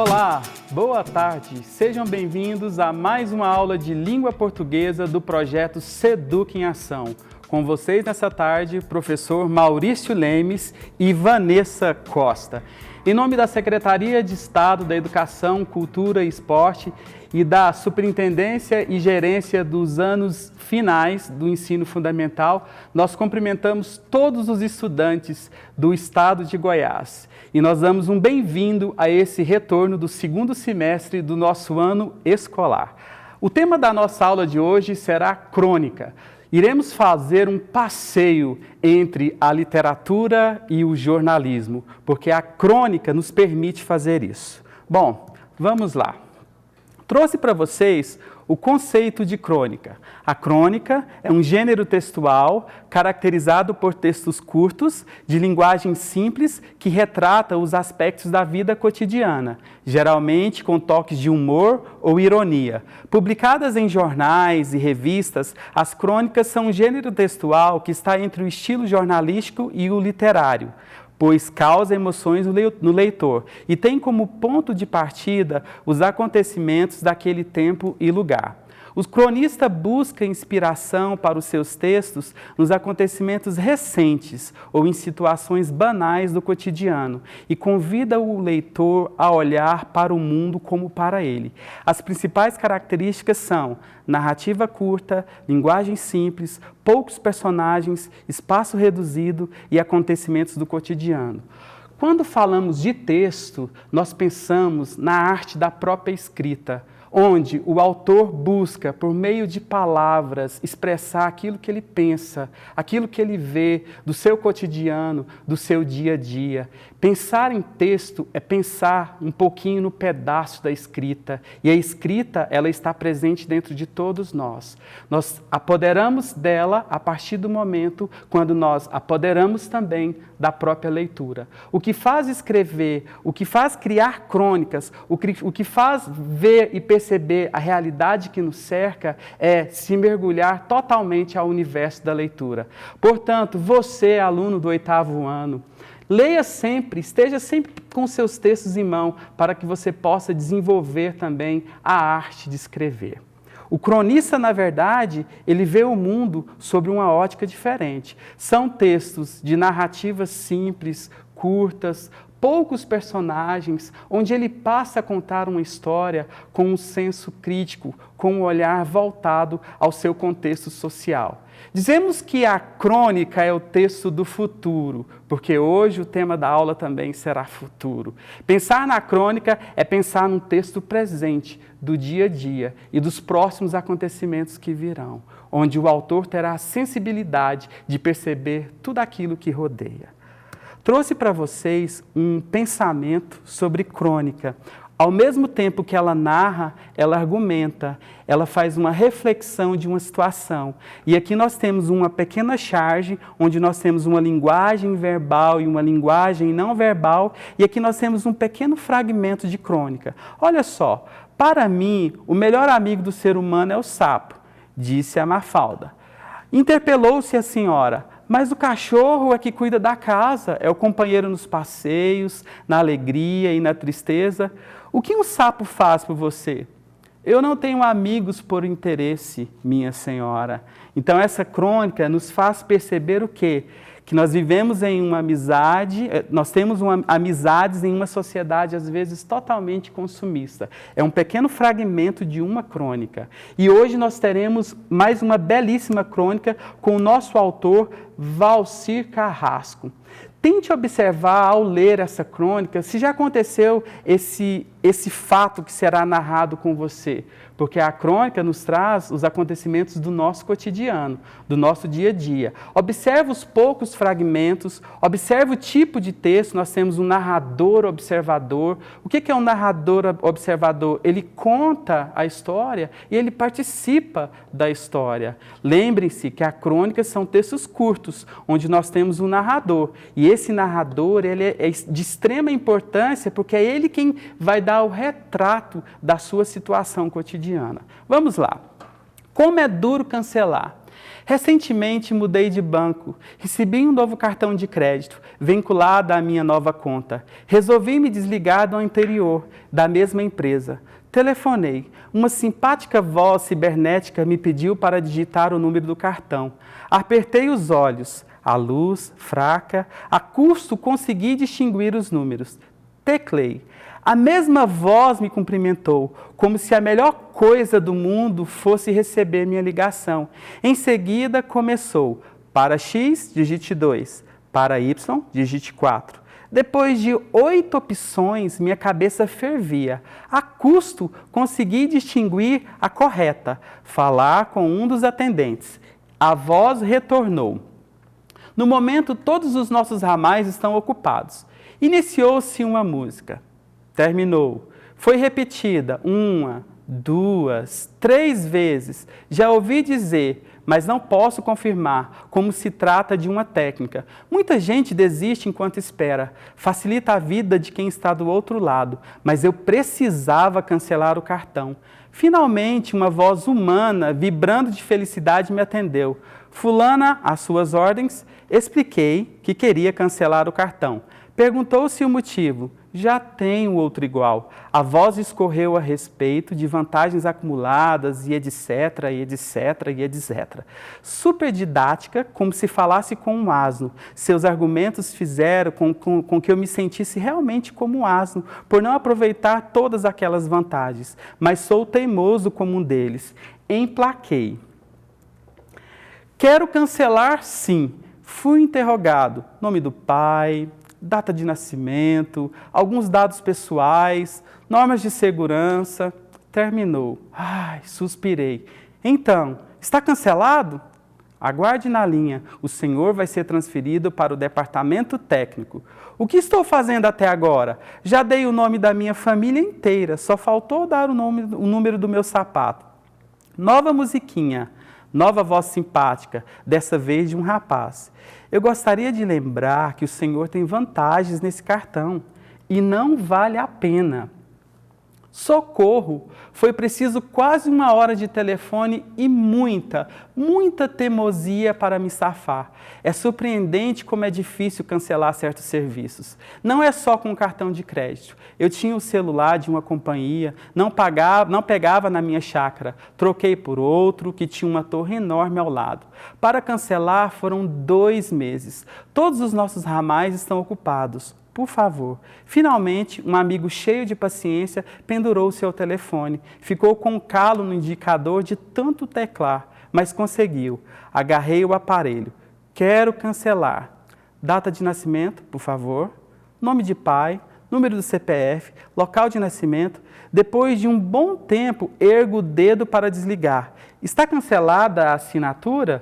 Olá, boa tarde, sejam bem-vindos a mais uma aula de língua portuguesa do projeto Seduc em Ação. Com vocês nessa tarde, professor Maurício Lemes e Vanessa Costa. Em nome da Secretaria de Estado da Educação, Cultura e Esporte e da Superintendência e Gerência dos anos finais do ensino fundamental, nós cumprimentamos todos os estudantes do estado de Goiás. E nós damos um bem-vindo a esse retorno do segundo semestre do nosso ano escolar. O tema da nossa aula de hoje será crônica. Iremos fazer um passeio entre a literatura e o jornalismo, porque a crônica nos permite fazer isso. Bom, vamos lá. Trouxe para vocês o conceito de crônica. A crônica é um gênero textual caracterizado por textos curtos, de linguagem simples, que retrata os aspectos da vida cotidiana, geralmente com toques de humor ou ironia. Publicadas em jornais e revistas, as crônicas são um gênero textual que está entre o estilo jornalístico e o literário, pois causa emoções no leitor e tem como ponto de partida os acontecimentos daquele tempo e lugar. O cronista busca inspiração para os seus textos nos acontecimentos recentes ou em situações banais do cotidiano e convida o leitor a olhar para o mundo como para ele. As principais características são narrativa curta, linguagem simples, poucos personagens, espaço reduzido e acontecimentos do cotidiano. Quando falamos de texto, nós pensamos na arte da própria escrita, onde o autor busca, por meio de palavras, expressar aquilo que ele pensa, aquilo que ele vê do seu cotidiano, do seu dia a dia. Pensar em texto é pensar um pouquinho no pedaço da escrita, e a escrita, ela está presente dentro de todos nós. Nós apoderamos dela a partir do momento quando nós apoderamos também da própria leitura. O que faz escrever, o que faz criar crônicas, o que faz ver e perceber a realidade que nos cerca é se mergulhar totalmente ao universo da leitura. Portanto, você, aluno do 8º ano, leia sempre, esteja sempre com seus textos em mão para que você possa desenvolver também a arte de escrever. O cronista, na verdade, ele vê o mundo sob uma ótica diferente. São textos de narrativas simples, curtas, poucos personagens, onde ele passa a contar uma história com um senso crítico, com um olhar voltado ao seu contexto social. Dizemos que a crônica é o texto do futuro, porque hoje o tema da aula também será futuro. Pensar na crônica é pensar num texto presente, do dia a dia e dos próximos acontecimentos que virão, onde o autor terá a sensibilidade de perceber tudo aquilo que rodeia. Trouxe para vocês um pensamento sobre crônica. Ao mesmo tempo que ela narra, ela argumenta, ela faz uma reflexão de uma situação. E aqui nós temos uma pequena charge, onde nós temos uma linguagem verbal e uma linguagem não verbal, e aqui nós temos um pequeno fragmento de crônica. Olha só, para mim, o melhor amigo do ser humano é o sapo, disse a Mafalda. Interpelou-se a senhora: mas o cachorro é que cuida da casa, é o companheiro nos passeios, na alegria e na tristeza. O que um sapo faz por você? Eu não tenho amigos por interesse, minha senhora. Então essa crônica nos faz perceber o quê? Que nós vivemos em uma amizade, nós temos amizades em uma sociedade, às vezes, totalmente consumista. É um pequeno fragmento de uma crônica. E hoje nós teremos mais uma belíssima crônica com o nosso autor, Valcir Carrasco. Tente observar, ao ler essa crônica, se já aconteceu esse fato que será narrado com você. Porque a crônica nos traz os acontecimentos do nosso cotidiano, do nosso dia a dia. Observe os poucos fragmentos, observe o tipo de texto. Nós temos um narrador observador. O que é um narrador observador? Ele conta a história e ele participa da história. Lembrem-se que a crônica são textos curtos, onde nós temos um narrador. E esse narrador, ele é de extrema importância, porque é ele quem vai dar o retrato da sua situação cotidiana. Vamos lá. Como é duro cancelar. Recentemente mudei de banco, recebi um novo cartão de crédito, vinculado à minha nova conta. Resolvi me desligar do anterior, da mesma empresa. Telefonei. Uma simpática voz cibernética me pediu para digitar o número do cartão. Apertei os olhos. A luz, fraca, a custo consegui distinguir os números. Teclei. A mesma voz me cumprimentou, como se a melhor coisa do mundo fosse receber minha ligação. Em seguida, começou. Para X, digite 2. Para Y, digite 4. Depois de 8 opções, minha cabeça fervia. A custo, consegui distinguir a correta. Falar com um dos atendentes. A voz retornou. No momento, todos os nossos ramais estão ocupados. Iniciou-se uma música. Terminou. Foi repetida 1, 2, 3 vezes. Já ouvi dizer, mas não posso confirmar, como se trata de uma técnica. Muita gente desiste enquanto espera. Facilita a vida de quem está do outro lado, mas eu precisava cancelar o cartão. Finalmente, uma voz humana, vibrando de felicidade, me atendeu. Fulana, às suas ordens, expliquei que queria cancelar o cartão. Perguntou-se o motivo. Já tenho outro igual. A voz escorreu a respeito de vantagens acumuladas e etc, e etc, e etc. Super didática, como se falasse com um asno. Seus argumentos fizeram com que eu me sentisse realmente como um asno, por não aproveitar todas aquelas vantagens. Mas sou teimoso como um deles. Emplaquei. Quero cancelar, sim. Fui interrogado. Nome do pai, data de nascimento, alguns dados pessoais, normas de segurança. Terminou. Ai, suspirei. Então, está cancelado? Aguarde na linha. O senhor vai ser transferido para o departamento técnico. O que estou fazendo até agora? Já dei o nome da minha família inteira, só faltou dar o número do meu sapato. Nova musiquinha. Nova voz simpática, dessa vez de um rapaz. Eu gostaria de lembrar que o senhor tem vantagens nesse cartão e não vale a pena. Socorro! Foi preciso quase 1 hora de telefone e muita teimosia para me safar. É surpreendente como é difícil cancelar certos serviços. Não é só com o cartão de crédito. Eu tinha o celular de uma companhia, não pegava na minha chácara. Troquei por outro que tinha uma torre enorme ao lado. Para cancelar foram 2 meses. Todos os nossos ramais estão ocupados. Por favor. Finalmente, um amigo cheio de paciência pendurou seu telefone. Ficou com um calo no indicador de tanto teclar, mas conseguiu. Agarrei o aparelho. Quero cancelar. Data de nascimento, por favor. Nome de pai, número do CPF, local de nascimento. Depois de um bom tempo, ergo o dedo para desligar. Está cancelada a assinatura?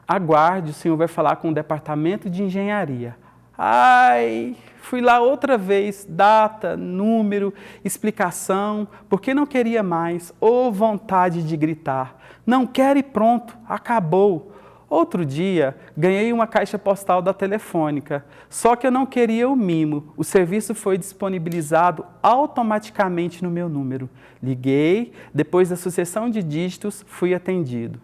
Aguarde, o senhor vai falar com o departamento de engenharia. Ai, fui lá outra vez, data, número, explicação, porque não queria mais, ou vontade de gritar. Não quero e pronto, acabou. Outro dia, ganhei uma caixa postal da Telefônica, só que eu não queria o mimo. O serviço foi disponibilizado automaticamente no meu número. Liguei, depois da sucessão de dígitos, fui atendido.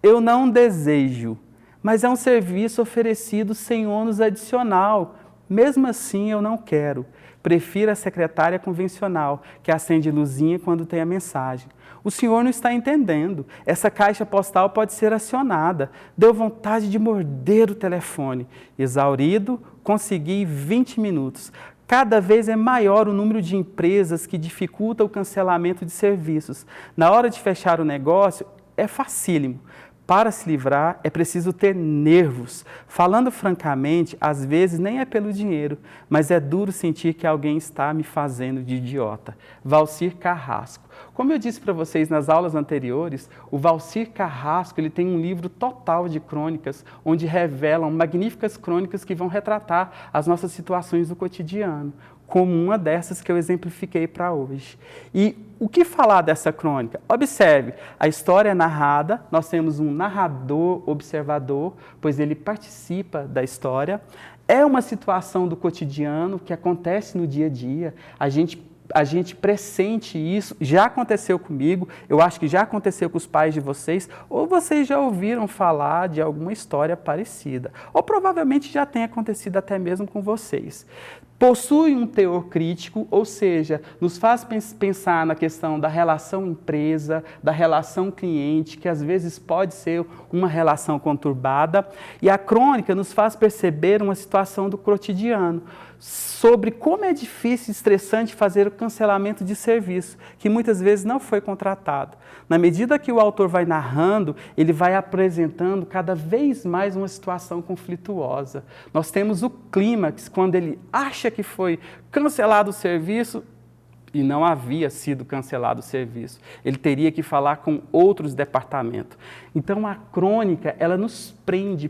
Eu não desejo. Mas é um serviço oferecido sem ônus adicional. Mesmo assim, eu não quero. Prefiro a secretária convencional, que acende luzinha quando tem a mensagem. O senhor não está entendendo. Essa caixa postal pode ser acionada. Deu vontade de morder o telefone. Exaurido, consegui 20 minutos. Cada vez é maior o número de empresas que dificulta o cancelamento de serviços. Na hora de fechar o negócio, é facílimo. Para se livrar, é preciso ter nervos. Falando francamente, às vezes nem é pelo dinheiro, mas é duro sentir que alguém está me fazendo de idiota. Valcir Carrasco. Como eu disse para vocês nas aulas anteriores, o Valcir Carrasco ele tem um livro total de crônicas, onde revelam magníficas crônicas que vão retratar as nossas situações do cotidiano, como uma dessas que eu exemplifiquei para hoje. E o que falar dessa crônica? Observe, a história é narrada, nós temos um narrador observador, pois ele participa da história. É uma situação do cotidiano que acontece no dia a dia, a gente a gente pressente isso, já aconteceu comigo, eu acho que já aconteceu com os pais de vocês, ou vocês já ouviram falar de alguma história parecida, ou provavelmente já tem acontecido até mesmo com vocês. Possui um teor crítico, ou seja, nos faz pensar na questão da relação empresa, da relação cliente, que às vezes pode ser uma relação conturbada, e a crônica nos faz perceber uma situação do cotidiano, sobre como é difícil e estressante fazer o cancelamento de serviço, que muitas vezes não foi contratado. Na medida que o autor vai narrando, ele vai apresentando cada vez mais uma situação conflituosa. Nós temos o clímax, quando ele acha que foi cancelado o serviço, e não havia sido cancelado o serviço. Ele teria que falar com outros departamentos. Então, a crônica, ela nos prende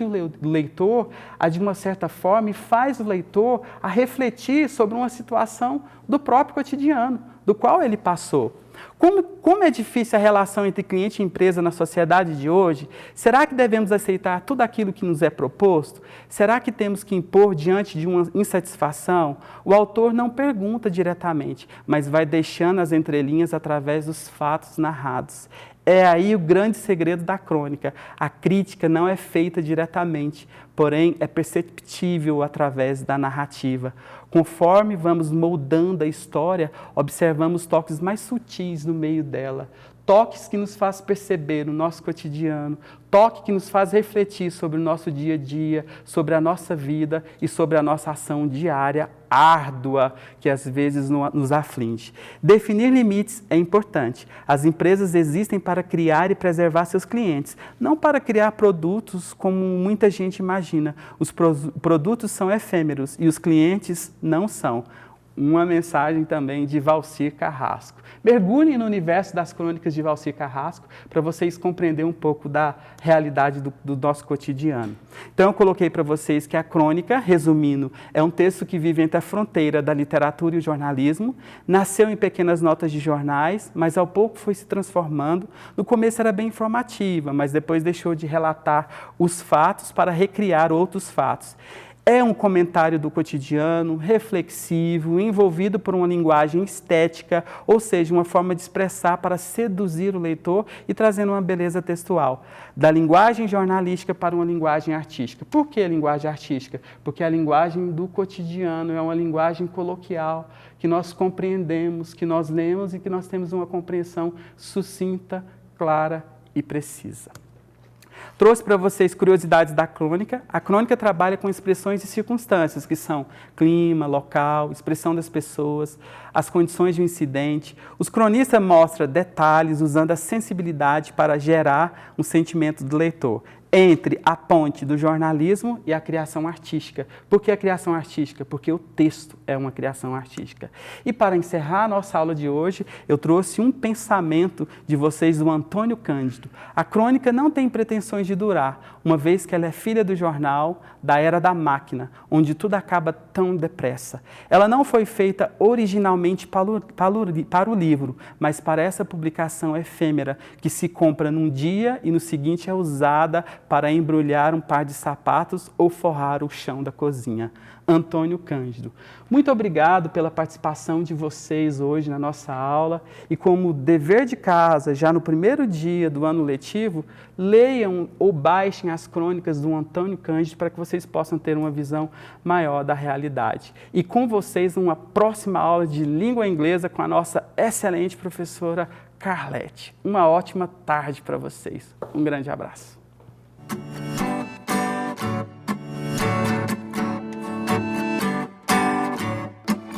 o leitor a, de uma certa forma, e faz o leitor a refletir sobre uma situação do próprio cotidiano, do qual ele passou. Como é difícil a relação entre cliente e empresa na sociedade de hoje? Será que devemos aceitar tudo aquilo que nos é proposto? Será que temos que impor diante de uma insatisfação? O autor não pergunta diretamente, mas vai deixando as entrelinhas através dos fatos narrados. É aí o grande segredo da crônica. A crítica não é feita diretamente, porém é perceptível através da narrativa. Conforme vamos moldando a história, observamos toques mais sutis no meio dela. Toques que nos faz perceber o nosso cotidiano, toque que nos faz refletir sobre o nosso dia a dia, sobre a nossa vida e sobre a nossa ação diária árdua, que às vezes nos aflige. Definir limites é importante. As empresas existem para criar e preservar seus clientes, não para criar produtos como muita gente imagina. Os produtos são efêmeros e os clientes não são. Uma mensagem também de Valcir Carrasco. Mergulhem no universo das crônicas de Valcir Carrasco para vocês compreenderem um pouco da realidade do nosso cotidiano. Então, eu coloquei para vocês que a crônica, resumindo, é um texto que vive entre a fronteira da literatura e o jornalismo, nasceu em pequenas notas de jornais, mas ao pouco foi se transformando. No começo era bem informativa, mas depois deixou de relatar os fatos para recriar outros fatos. É um comentário do cotidiano, reflexivo, envolvido por uma linguagem estética, ou seja, uma forma de expressar para seduzir o leitor e trazendo uma beleza textual. Da linguagem jornalística para uma linguagem artística. Por que linguagem artística? Porque a linguagem do cotidiano é uma linguagem coloquial, que nós compreendemos, que nós lemos e que nós temos uma compreensão sucinta, clara e precisa. Trouxe para vocês curiosidades da crônica. A crônica trabalha com expressões e circunstâncias, que são clima, local, expressão das pessoas, as condições de um incidente. Os cronistas mostram detalhes usando a sensibilidade para gerar um sentimento do leitor, entre a ponte do jornalismo e a criação artística. Por que a criação artística? Porque o texto é uma criação artística. E para encerrar a nossa aula de hoje, eu trouxe um pensamento de vocês do Antônio Cândido. A crônica não tem pretensões de durar, uma vez que ela é filha do jornal, da era da máquina, onde tudo acaba tão depressa. Ela não foi feita originalmente para o livro, mas para essa publicação efêmera, que se compra num dia e no seguinte é usada para embrulhar um par de sapatos ou forrar o chão da cozinha. Antônio Cândido. Muito obrigado pela participação de vocês hoje na nossa aula e como dever de casa, já no primeiro dia do ano letivo, leiam ou baixem as crônicas do Antônio Cândido para que vocês possam ter uma visão maior da realidade. E com vocês uma próxima aula de língua inglesa com a nossa excelente professora Carlete. Uma ótima tarde para vocês. Um grande abraço.